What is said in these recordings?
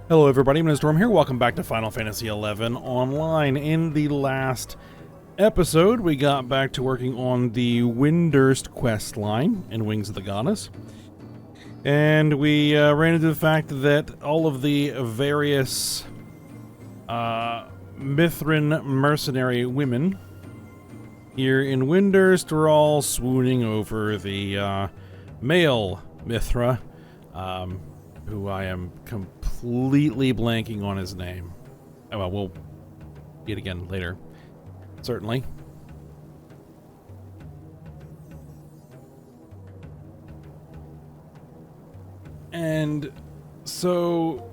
Hello everybody, I'm Storm here. Welcome back to Final Fantasy XI Online. In the last episode, we got back to working on the Windurst quest line in Wings of the Goddess. And we ran into the fact that all of the various Mithrin mercenary women here in Windurst were all swooning over the male Mithra, who I am completely blanking on his name. Oh, well, we'll see it again later. Certainly. And so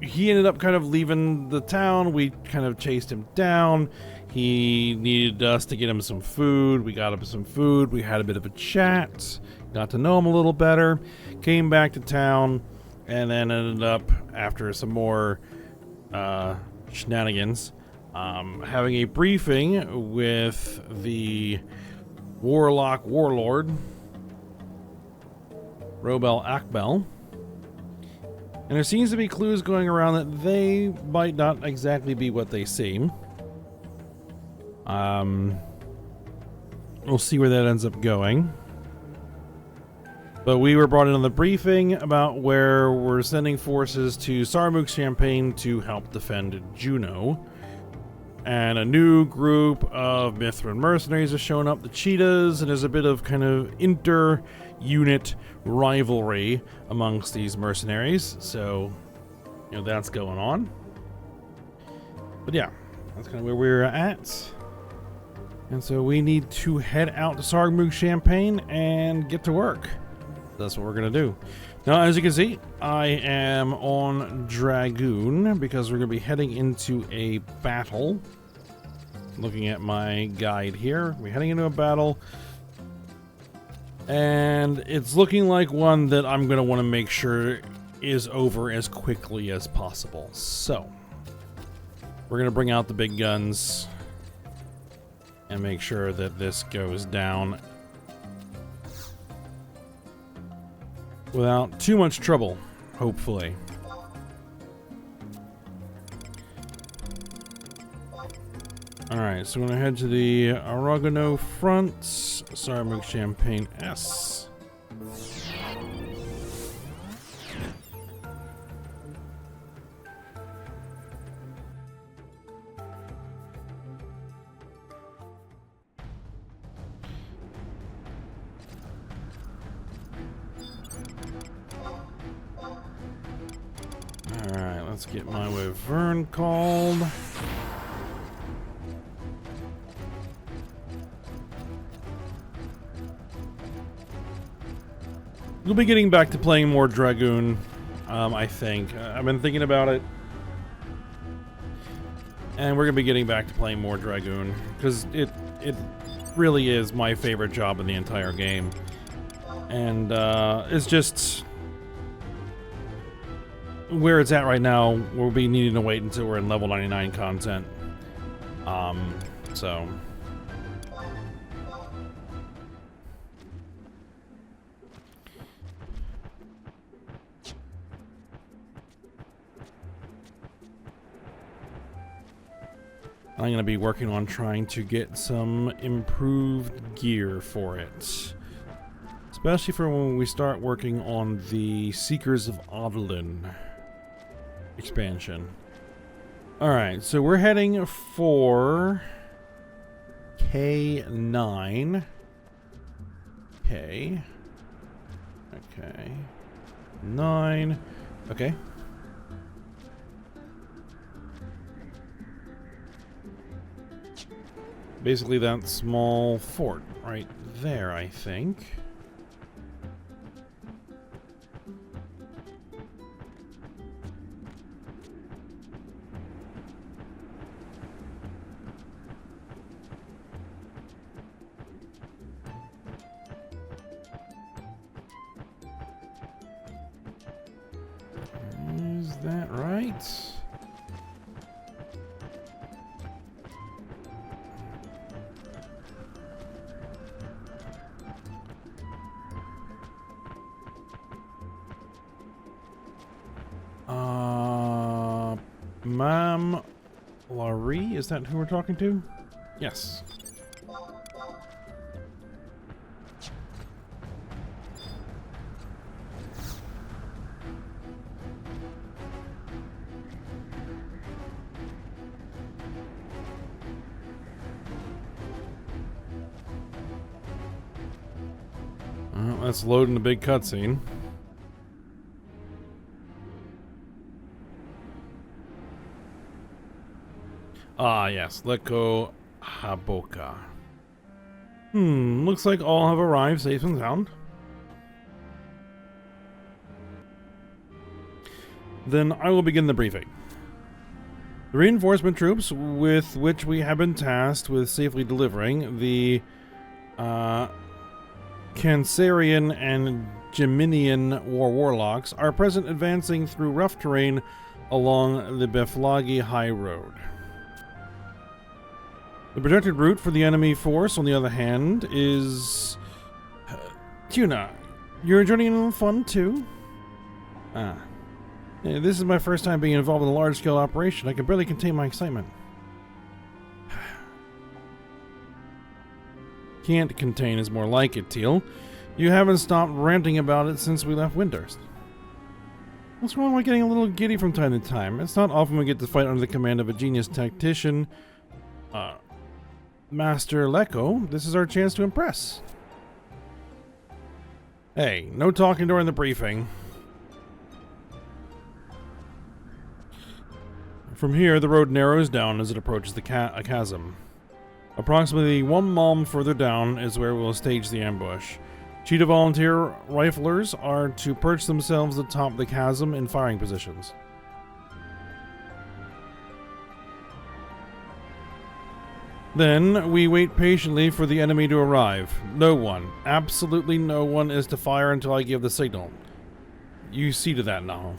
he ended up kind of leaving the town. We kind of chased him down. He needed us to get him some food. We got him some food. We had a bit of a chat. Got to know him a little better. Came back to town. And then ended up, after some more shenanigans, having a briefing with the Warlock Warlord, Robel Akbel. And there seems to be clues going around that they might not exactly be what they seem. We'll see where that ends up going. But we were brought in on the briefing about where we're sending forces to Sarmuk-Champaign to help defend Juno. And a new group of Mithrin mercenaries have shown up, the Cheetahs, and there's a bit of kind of inter-unit rivalry amongst these mercenaries. So, you know, that's going on. But yeah, that's kind of where we're at. And so we need to head out to Sarmuk-Champaign and get to work. That's what we're gonna do. Now, as you can see, I am on Dragoon because we're gonna be heading into a battle. Looking at my guide here, we're heading into a battle, and it's looking like one that I'm gonna want to make sure is over as quickly as possible. So we're gonna bring out the big guns and make sure that this goes down without too much trouble, hopefully. Alright, so we're gonna head to the Aragano front, Sarmuk-Champaign S. Alright, let's get my Wyvern called. We'll be getting back to playing more Dragoon, I think. I've been thinking about it. And we're going to be getting back to playing more Dragoon, because it really is my favorite job in the entire game. And it's just where it's at right now. We'll be needing to wait until we're in level 99 content. So I'm going to be working on trying to get some improved gear for it. Especially for when we start working on the Seekers of Avalon expansion. Alright, so we're heading for K9. Okay. 9. Okay. Basically that small fort right there, I think. Is that right? Laurie, is that who we're talking to? Yes. Let's load in the big cutscene. Ah, yes. Leko Haboka. Looks like all have arrived safe and sound. Then I will begin the briefing. The reinforcement troops with which we have been tasked with safely delivering the Cancerian and Geminian warlocks are present, advancing through rough terrain along the Beflagi High Road. The projected route for the enemy force, on the other hand, is... Tuna, you're joining in on the fun too? This is my first time being involved in a large-scale operation. I can barely contain my excitement. Can't contain is more like it, Teal. You haven't stopped ranting about it since we left Windhurst. What's wrong with getting a little giddy from time to time? It's not often we get to fight under the command of a genius tactician. Master Leko, this is our chance to impress. Hey, no talking during the briefing. From here, the road narrows down as it approaches the chasm. Approximately 1 mile further down is where we'll stage the ambush. Cheetah volunteer riflers are to perch themselves atop the chasm in firing positions. Then, we wait patiently for the enemy to arrive. No one, absolutely no one, is to fire until I give the signal. You see to that now.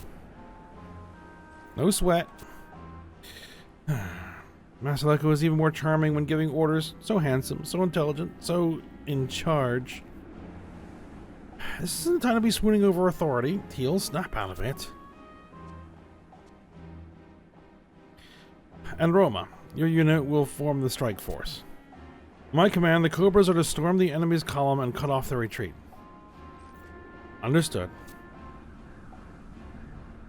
No sweat. Master Leko is even more charming when giving orders. So handsome, so intelligent, so in charge. This isn't time to be swooning over authority. Teal, snap out of it. And Roma, your unit will form the strike force. My command, the Cobras are to storm the enemy's column and cut off their retreat. Understood.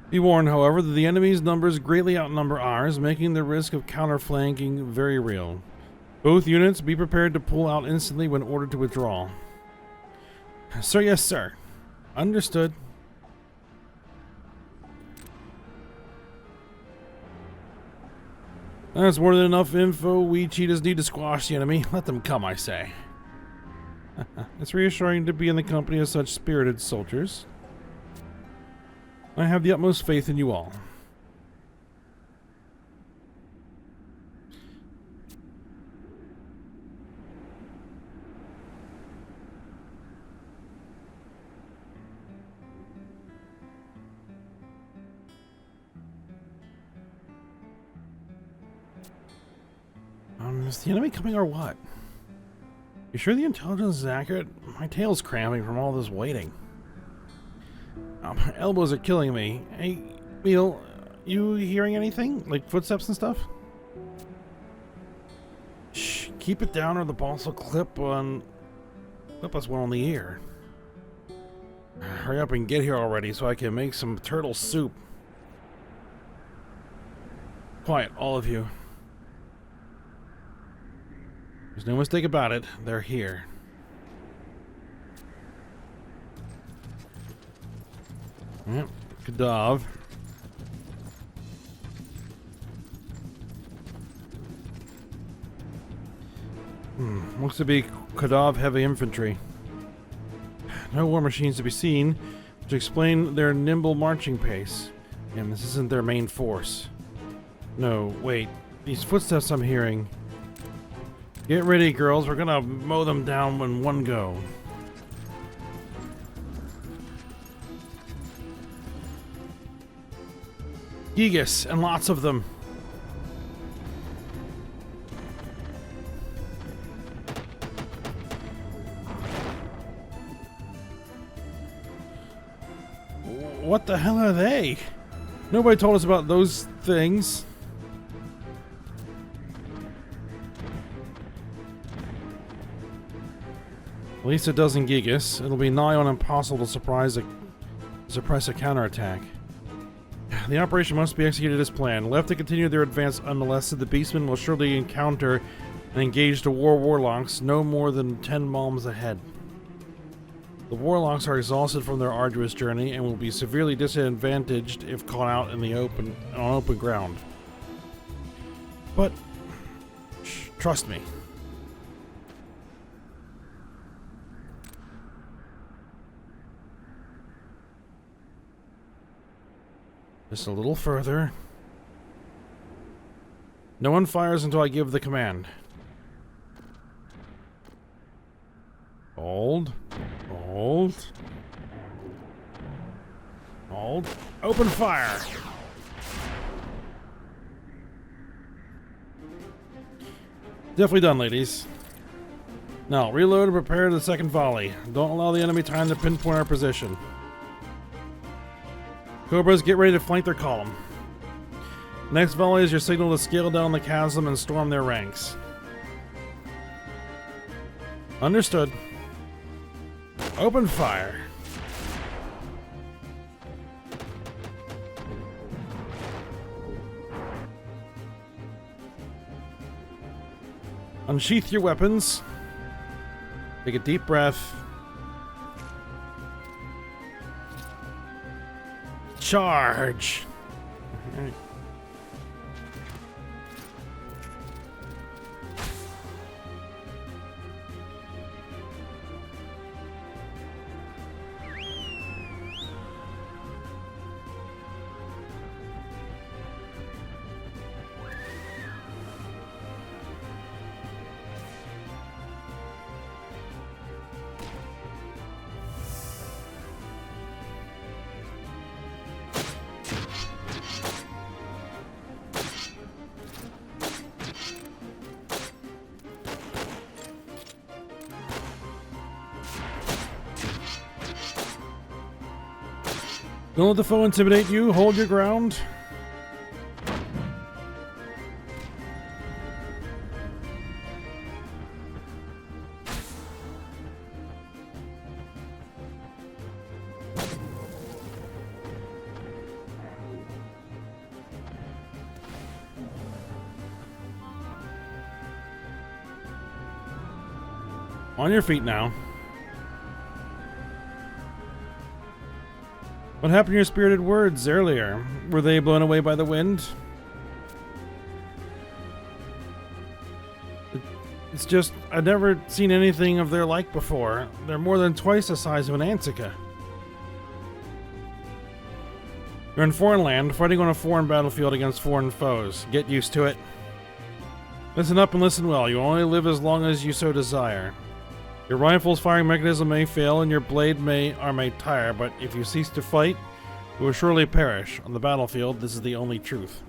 Be warned, however, that the enemy's numbers greatly outnumber ours, making the risk of counterflanking very real. Both units be prepared to pull out instantly when ordered to withdraw. Sir, yes, sir. Understood. That's more than enough info. We cheetahs need to squash the enemy. Let them come, I say. It's reassuring to be in the company of such spirited soldiers. I have the utmost faith in you all. Is the enemy coming or what? You sure the intelligence is accurate? My tail's cramping from all this waiting. My elbows are killing me. Hey, Beetle, you hearing anything? Like footsteps and stuff? Shh, keep it down or the boss will clip us one on the ear. Hurry up and get here already so I can make some turtle soup. Quiet, all of you. There's no mistake about it. They're here. Yep, Kadav. Looks to be Kadav heavy infantry. No war machines to be seen, which explain their nimble marching pace. And this isn't their main force. No, wait. These footsteps I'm hearing. Get ready, girls. We're gonna mow them down in one go. Gigas, and lots of them. What the hell are they? Nobody told us about those things. At least a dozen gigas. It'll be nigh on impossible to suppress a counterattack. The operation must be executed as planned. Left to continue their advance unmolested, the beastmen will surely encounter and engage the warlocks no more than 10 miles ahead. The warlocks are exhausted from their arduous journey and will be severely disadvantaged if caught out in the open ground. But trust me. Just a little further. No one fires until I give the command. Hold. Hold. Hold. Open fire! Definitely done, ladies. Now, reload and prepare the second volley. Don't allow the enemy time to pinpoint our position. Cobras, get ready to flank their column. Next volley is your signal to scale down the chasm and storm their ranks. Understood. Open fire. Unsheath your weapons. Take a deep breath. Charge. All right. Don't let the foe intimidate you. Hold your ground. On your feet now. What happened to your spirited words earlier? Were they blown away by the wind? It's just, I've never seen anything of their like before. They're more than twice the size of an Antica. You're in foreign land, fighting on a foreign battlefield against foreign foes. Get used to it. Listen up and listen well. You only live as long as you so desire. Your rifle's firing mechanism may fail and your blade may tire, but if you cease to fight, you will surely perish. On the battlefield, this is the only truth.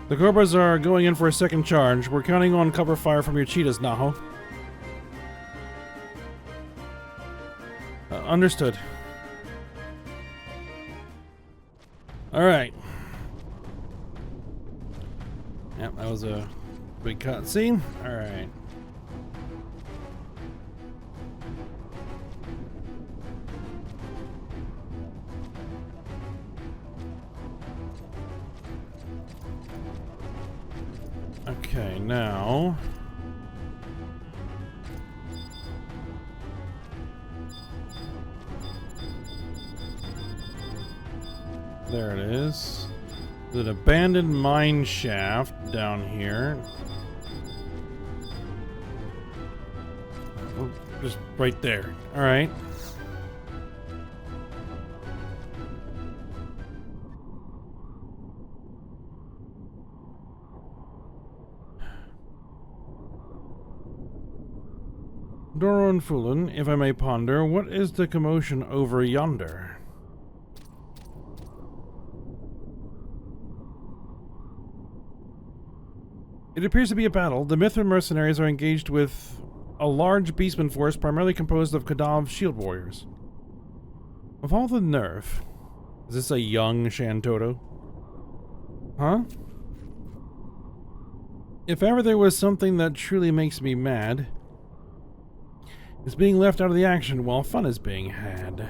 The Cobras are going in for a second charge. We're counting on cover fire from your cheetahs, Naho. Understood. Alright. Yep, that was a big cutscene. Alright. Okay, now... there it is. There's an abandoned mine shaft down here. Oh, just right there. Alright. Doron Fulun, if I may ponder, what is the commotion over yonder? It appears to be a battle. The Mithrin mercenaries are engaged with a large beastman force primarily composed of Kadav shield warriors. Of all the nerve. Is this a young Shantoto? Huh? If ever there was something that truly makes me mad, it's being left out of the action while fun is being had.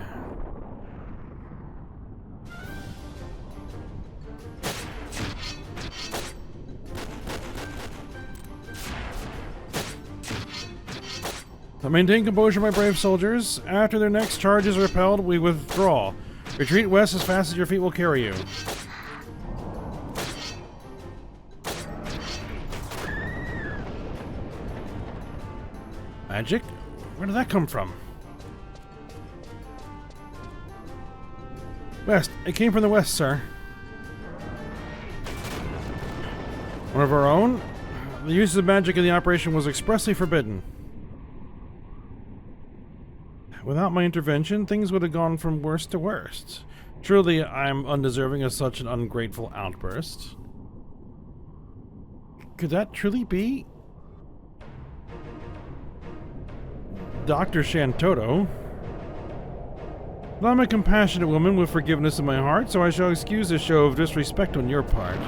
So maintain composure, my brave soldiers. After their next charge is repelled, we withdraw. Retreat west as fast as your feet will carry you. Magic? Where did that come from? West. It came from the west, sir. One of our own? The use of magic in the operation was expressly forbidden. Without my intervention, things would have gone from worst to worst. Truly, I am undeserving of such an ungrateful outburst. Could that truly be Dr. Shantoto? But I'm a compassionate woman with forgiveness in my heart, so I shall excuse a show of disrespect on your part.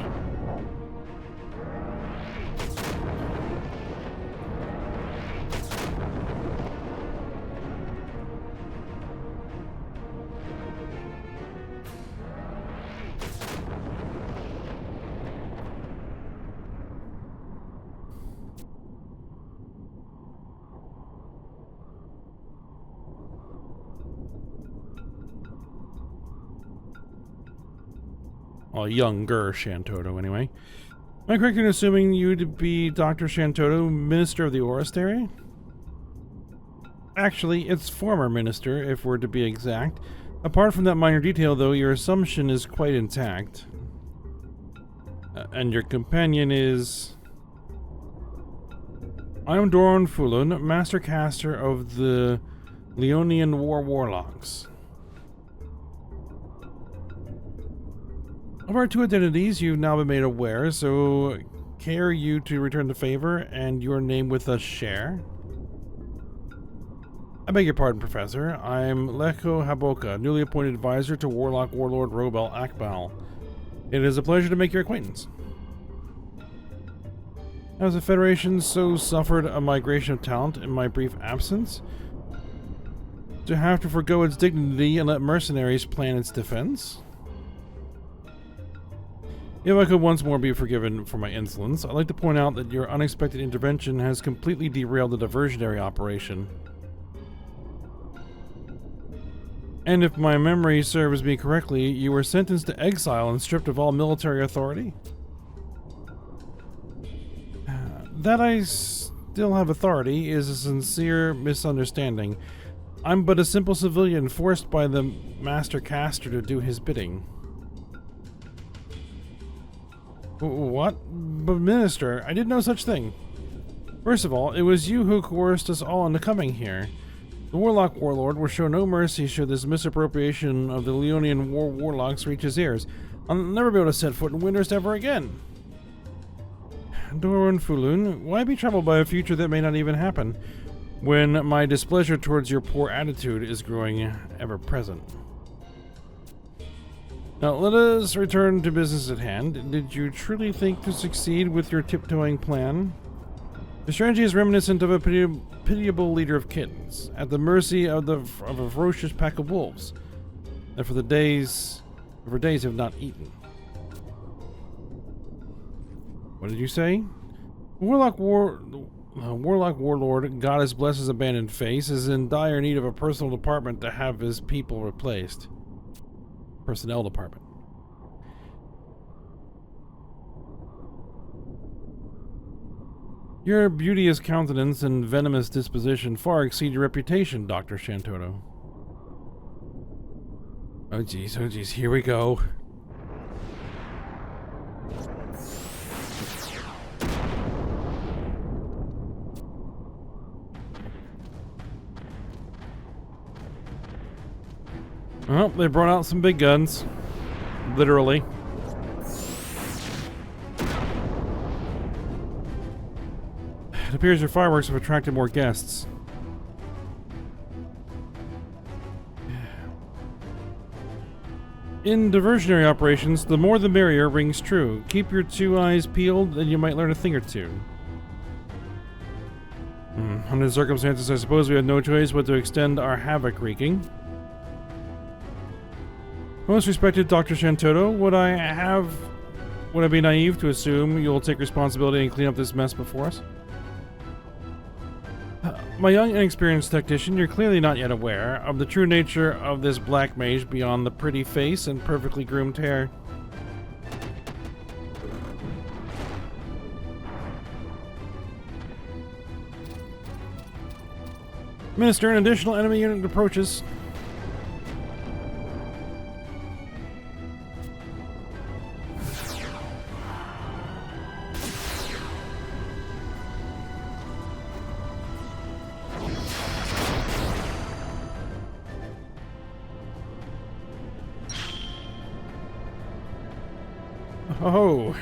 Well, younger Shantoto, anyway. Am I correct in assuming you to be Dr. Shantoto, Minister of the Oristary? Actually, it's former Minister, if we're to be exact. Apart from that minor detail, though, your assumption is quite intact. And your companion is... I am Doran Fulun, Master Caster of the Leonian Warlocks. Of our two identities, you've now been made aware, so care you to return the favor and your name with us share? I beg your pardon, Professor. I'm Leko Haboka, newly appointed advisor to Warlock Warlord Robel Akbal. It is a pleasure to make your acquaintance. Has the Federation so suffered a migration of talent in my brief absence? To have to forgo its dignity and let mercenaries plan its defense? If I could once more be forgiven for my insolence, I'd like to point out that your unexpected intervention has completely derailed the diversionary operation. And if my memory serves me correctly, you were sentenced to exile and stripped of all military authority? That I still have authority is a sincere misunderstanding. I'm but a simple civilian forced by the Master Caster to do his bidding. What? But Minister, I did no such thing. First of all, it was you who coerced us all into coming here. The Warlock Warlord will show no mercy should this misappropriation of the Leonian Warlocks reach his ears. I'll never be able to set foot in Windhurst ever again. Doran Fulun, why be troubled by a future that may not even happen, when my displeasure towards your poor attitude is growing ever present? Now, let us return to business at hand. Did you truly think to succeed with your tiptoeing plan? The strategy is reminiscent of a pitiable leader of kittens, at the mercy of a ferocious pack of wolves, that for days have not eaten. What did you say? Warlock Warlord, Goddess bless his abandoned face, is in dire need of a personal department to have his people replaced. Personnel department. Your beauteous countenance and venomous disposition far exceed your reputation, Dr. Shantoto. Oh geez, here we go. Well, they brought out some big guns. Literally. It appears your fireworks have attracted more guests. In diversionary operations, the more the merrier rings true. Keep your two eyes peeled and you might learn a thing or two. Under the circumstances, I suppose we had no choice but to extend our havoc wreaking. Most respected Dr. Shantoto, would I be naive to assume you'll take responsibility and clean up this mess before us? My young and experienced tactician, you're clearly not yet aware of the true nature of this black mage beyond the pretty face and perfectly groomed hair. Minister, an additional enemy unit approaches. Oh,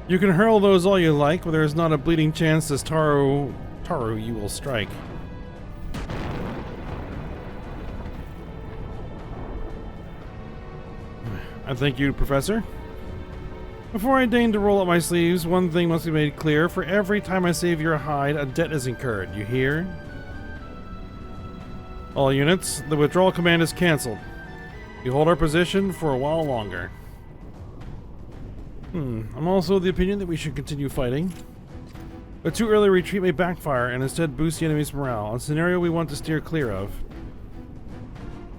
you can hurl those all you like, but there is not a bleeding chance this Taru you will strike. I thank you, Professor. Before I deign to roll up my sleeves, one thing must be made clear. For every time I save your hide, a debt is incurred. You hear? All units, the withdrawal command is cancelled. You hold our position for a while longer. I'm also of the opinion that we should continue fighting. A too early retreat may backfire and instead boost the enemy's morale, a scenario we want to steer clear of.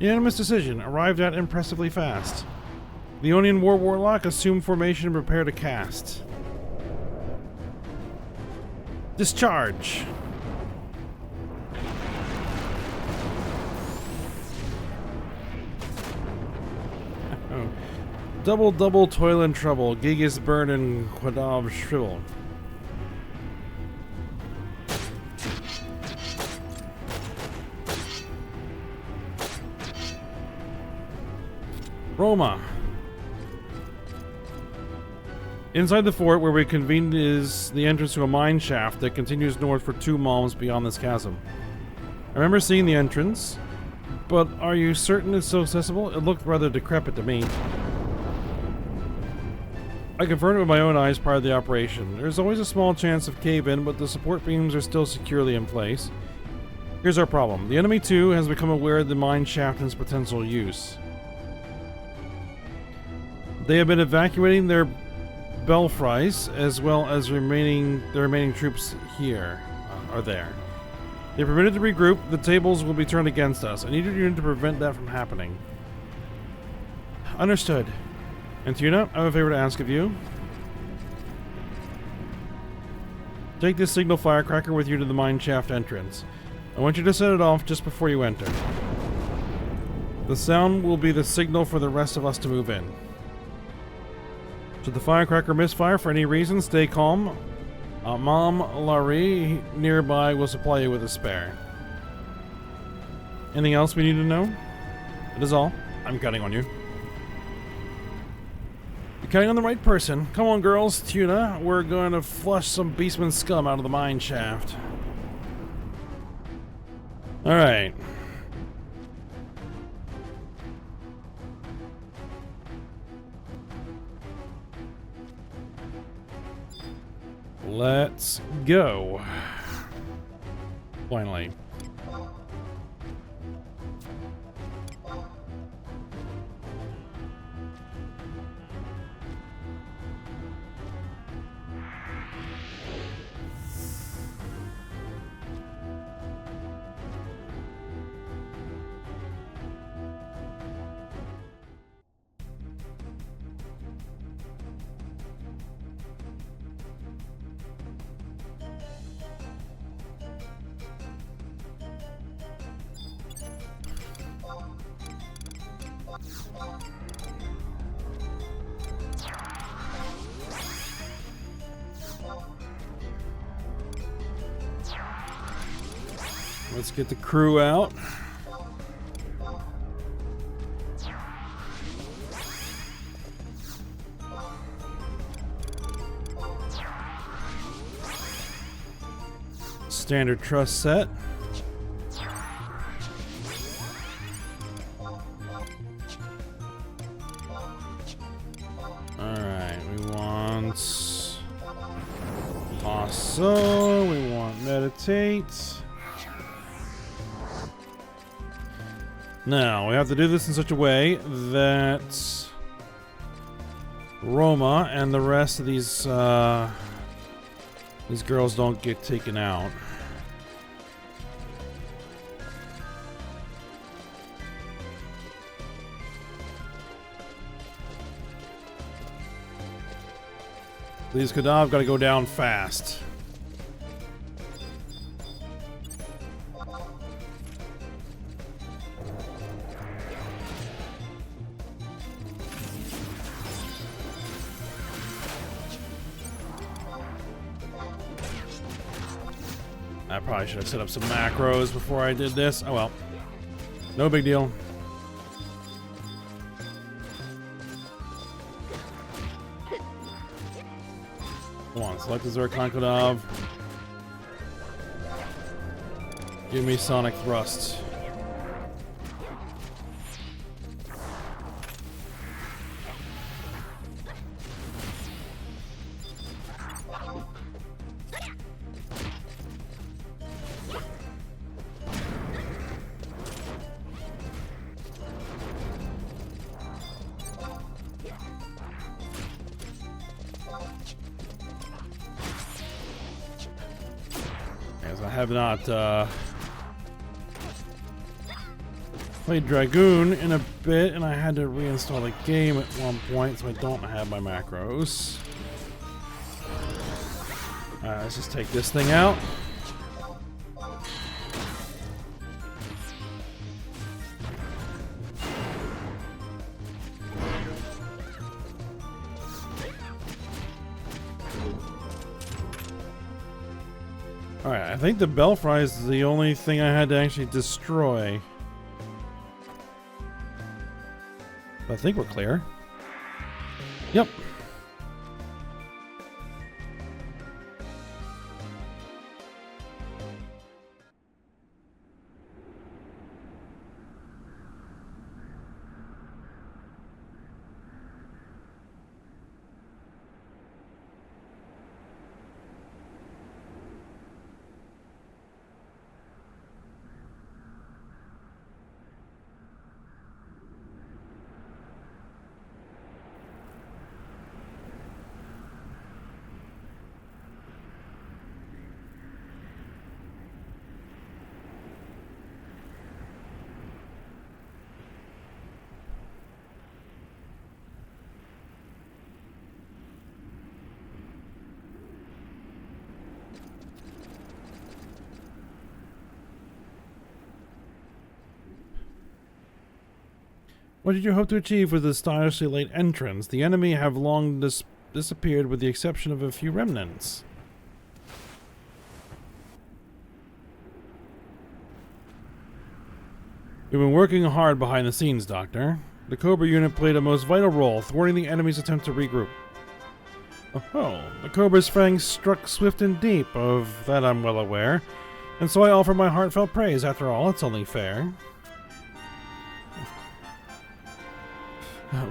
Unanimous decision, arrived at impressively fast. The Onion War Warlock, assume formation and prepare to cast. Discharge! Oh. Double, toil and trouble, Gigas burn and Quadav shrivel. Roma. Inside the fort where we convened is the entrance to a mine shaft that continues north for 2 miles beyond this chasm. I remember seeing the entrance, but are you certain it's so accessible? It looked rather decrepit to me. I confirmed it with my own eyes prior to the operation. There's always a small chance of cave-in, but the support beams are still securely in place. Here's our problem. The enemy too has become aware of the mine shaft and its potential use. They have been evacuating their belfries as well as the remaining troops here are there. They're permitted to regroup. The tables will be turned against us. I need your unit to prevent that from happening. Understood. And Tuna, I have a favor to ask of you. Take this signal firecracker with you to the mine shaft entrance. I want you to set it off just before you enter. The sound will be the signal for the rest of us to move in. Should the firecracker misfire for any reason, stay calm. Mom Larry nearby will supply you with a spare. Anything else we need to know? That is all. I'm counting on you. You're counting on the right person. Come on, girls. Tuna, we're going to flush some beastman scum out of the mine shaft. Alright. Let's go. Finally. Let's get the crew out. Standard truss set. so. We want meditate. Now, we have to do this in such a way that Roma and the rest of these girls don't get taken out. These Kadav gotta go down fast. I probably should have set up some macros before I did this. Oh well. No big deal. Come on, select the Zircon Kadav. Give me Sonic Thrust. I have not played Dragoon in a bit, and I had to reinstall the game at one point, so I don't have my macros. Alright, let's just take this thing out. Alright, I think the Belfry is the only thing I had to actually destroy. I think we're clear. Yep. What did you hope to achieve with this stylishly late entrance? The enemy have long disappeared with the exception of a few remnants. We've been working hard behind the scenes, Doctor. The Cobra unit played a most vital role, thwarting the enemy's attempt to regroup. Oh, the Cobra's fangs struck swift and deep, of that I'm well aware, and so I offer my heartfelt praise. After all, it's only fair.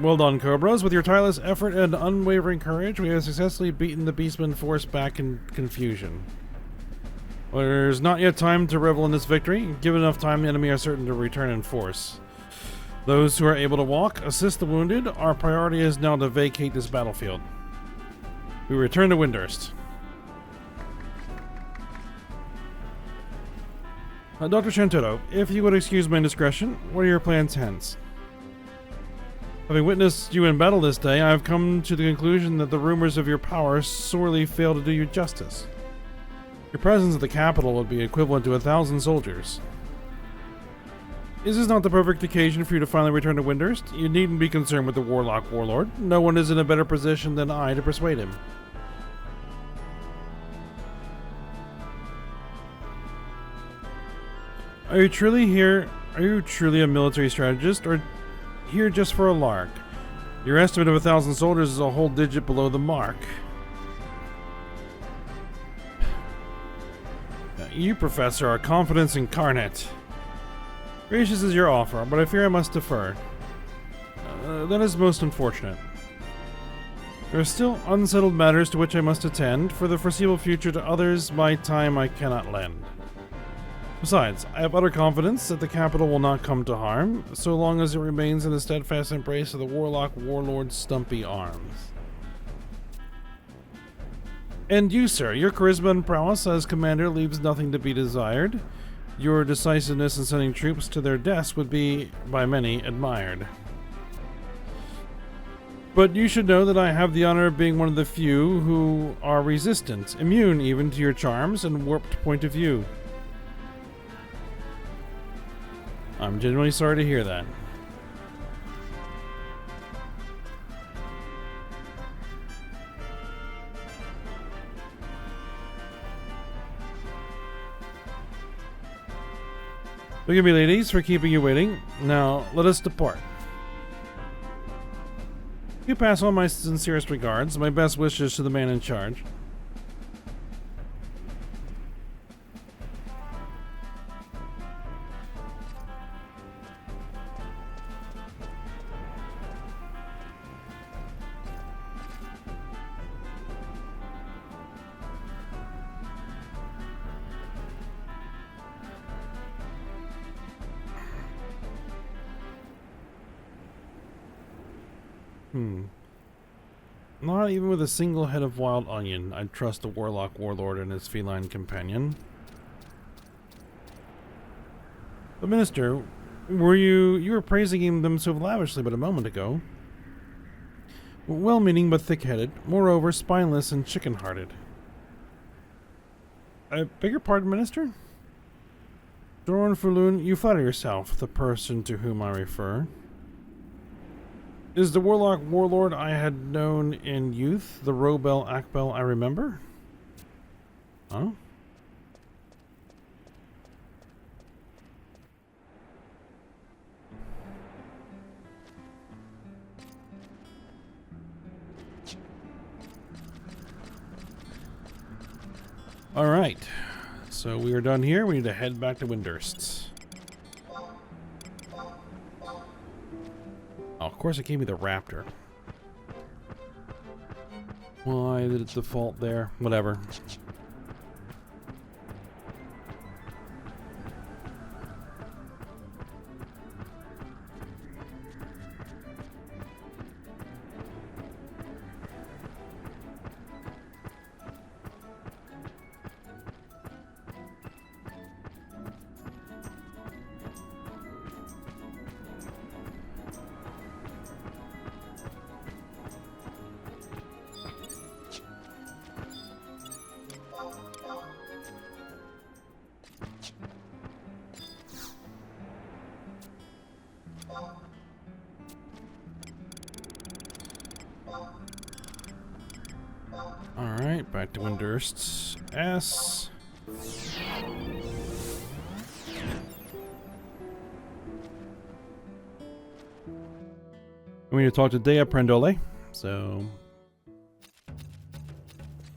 Well done, Cobras. With your tireless effort and unwavering courage, we have successfully beaten the Beastman force back in confusion. There's not yet time to revel in this victory. Given enough time, the enemy are certain to return in force. Those who are able to walk, assist the wounded. Our priority is now to vacate this battlefield. We return to Windurst. Dr. Chantetto, if you would excuse my indiscretion, what are your plans hence? Having witnessed you in battle this day, I have come to the conclusion that the rumors of your power sorely fail to do you justice. Your presence at the capital would be equivalent to 1,000 soldiers. Is this not the perfect occasion for you to finally return to Windurst? You needn't be concerned with the Warlock Warlord. No one is in a better position than I to persuade him. Are you truly here? Are you truly a military strategist, or here just for a lark? Your estimate of 1,000 soldiers is a whole digit below the mark. You, Professor, are confidence incarnate. Gracious is your offer, but I fear I must defer. That is most unfortunate. There are still unsettled matters to which I must attend. For the foreseeable future, to others my time I cannot lend. Besides, I have utter confidence that the capital will not come to harm, so long as it remains in the steadfast embrace of the warlock warlord's stumpy arms. And you, sir, your charisma and prowess as commander leaves nothing to be desired. Your decisiveness in sending troops to their deaths would be, by many, admired. But you should know that I have the honor of being one of the few who are resistant, immune even to your charms and warped point of view. I'm genuinely sorry to hear that. Forgive me, ladies, for keeping you waiting. Now, let us depart. You pass on my sincerest regards, my best wishes to the man in charge. Not even with a single head of wild onion, I'd trust a warlock warlord and his feline companion. But Minister, you were praising them so lavishly but a moment ago. Well-meaning but thick-headed, moreover spineless and chicken-hearted. I beg your pardon, Minister? Doran Fulun, you flatter yourself, the person to whom I refer. Is the warlock warlord I had known in youth the Robel Akbel I remember? Huh? Alright. So we are done here. We need to head back to Windurst. Oh, of course it gave me the raptor. Why did it default there? Whatever. Alright, back to Windurst's S. We need to talk to Dea Prendole, so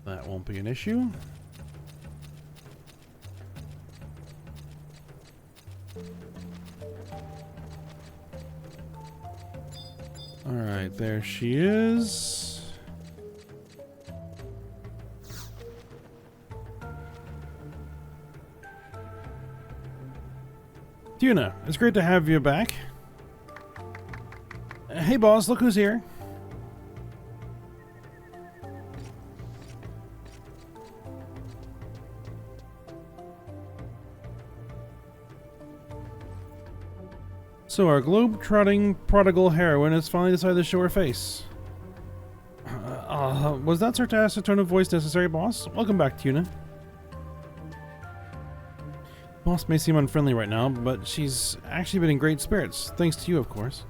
that won't be an issue. Alright, there she is. Tuna, it's great to have you back. Hey boss, look who's here. So our globe-trotting prodigal heroine has finally decided to show her face. Was that sarcastic tone of voice necessary, boss? Welcome back, Tuna. Boss may seem unfriendly right now, but she's actually been in great spirits, thanks to you, of course.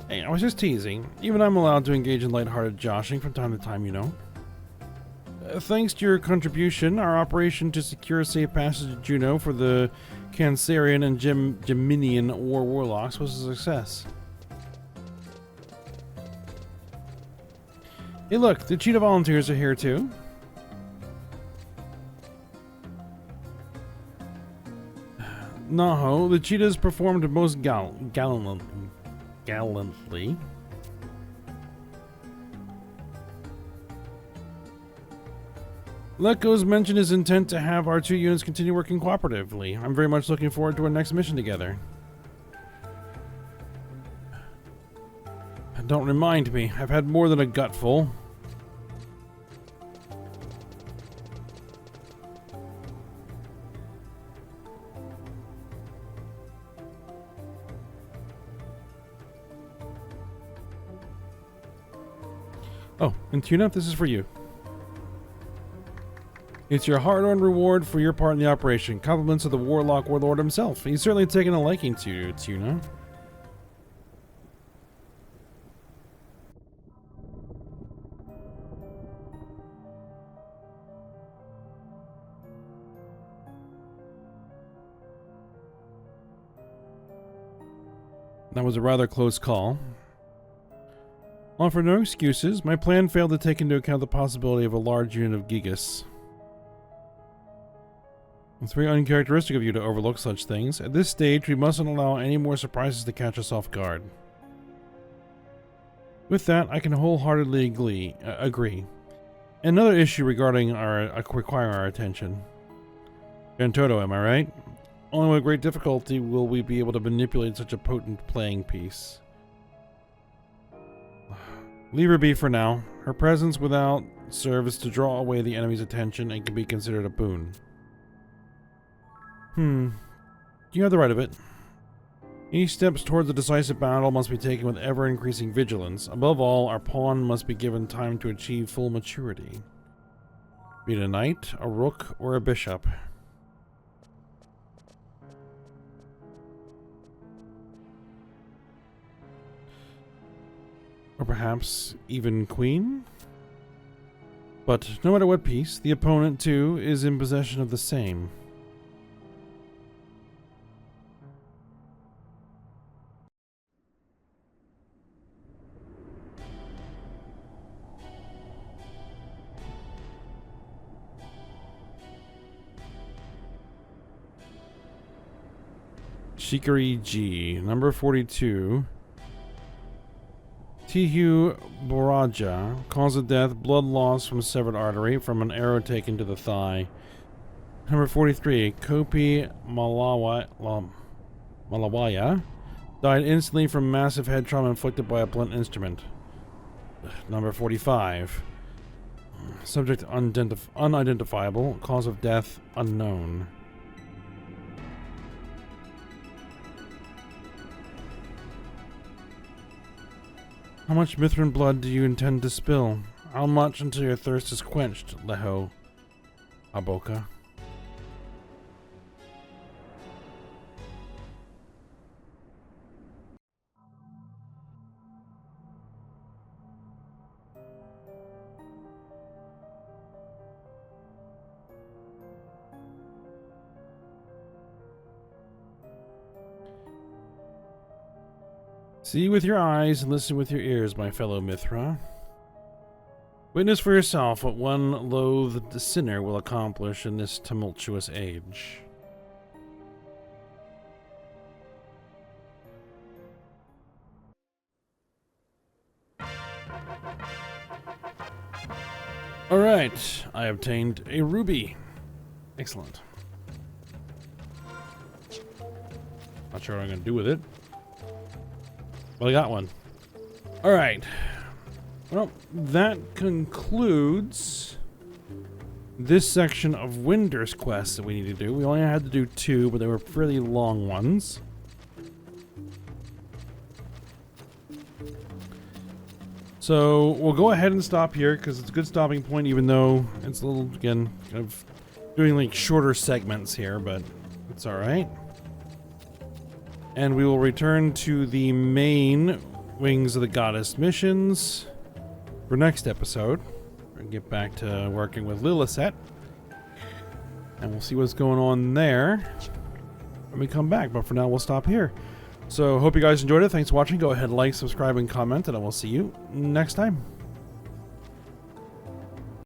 Hey, I was just teasing. Even I'm allowed to engage in lighthearted joshing from time to time, you know. Thanks to your contribution, our operation to secure safe passage to Juno for the Cancerian and Geminian warlocks was a success. Hey look, the cheetah volunteers are here too. No, the cheetahs performed most gallantly. Letgo's mentioned his intent to have our 2 units continue working cooperatively. I'm very much looking forward to our next mission together. Don't remind me. I've had more than a gutful. Oh, and Tuna, this is for you. It's your hard-earned reward for your part in the operation. Compliments of the Warlock Warlord himself. He's certainly taken a liking to you, Tuna. That was a rather close call. Offer no excuses. My plan failed to take into account the possibility of a large unit of Gigas. It's very uncharacteristic of you to overlook such things. At this stage, we mustn't allow any more surprises to catch us off guard. With that, I can wholeheartedly agree. Another issue regarding requiring our attention. Gantoto, am I right? Only with great difficulty will we be able to manipulate such a potent playing piece. Leave her be for now. Her presence without serves to draw away the enemy's attention and can be considered a boon. You have the right of it. Each steps towards a decisive battle must be taken with ever-increasing vigilance. Above all, our pawn must be given time to achieve full maturity. Be it a knight, a rook, or a bishop. Or perhaps even queen? But no matter what piece, the opponent too is in possession of the same. Shikari G, number 42. Tihu Boraja, cause of death, blood loss from severed artery from an arrow taken to the thigh. Number 43, Kopi Malawaya, died instantly from massive head trauma inflicted by a blunt instrument. Number 45, subject unidentifiable, cause of death unknown. How much Mithrin blood do you intend to spill? How much until your thirst is quenched, Leho Aboka? See with your eyes and listen with your ears, my fellow Mithra. Witness for yourself what one loathed sinner will accomplish in this tumultuous age. Alright, I obtained a ruby. Excellent. Not sure what I'm going to do with it. Well, I got one. Alright. Well, that concludes this section of Winder's quest that we need to do. We only had to do 2, but they were fairly long ones. So, we'll go ahead and stop here, because it's a good stopping point, even though it's a little, again, kind of doing like shorter segments here, but it's alright. And we will return to the main Wings of the Goddess missions for next episode. We'll get back to working with Lilithset. And we'll see what's going on there when we come back. But for now, we'll stop here. So, hope you guys enjoyed it. Thanks for watching. Go ahead, like, subscribe, and comment. And I will see you next time.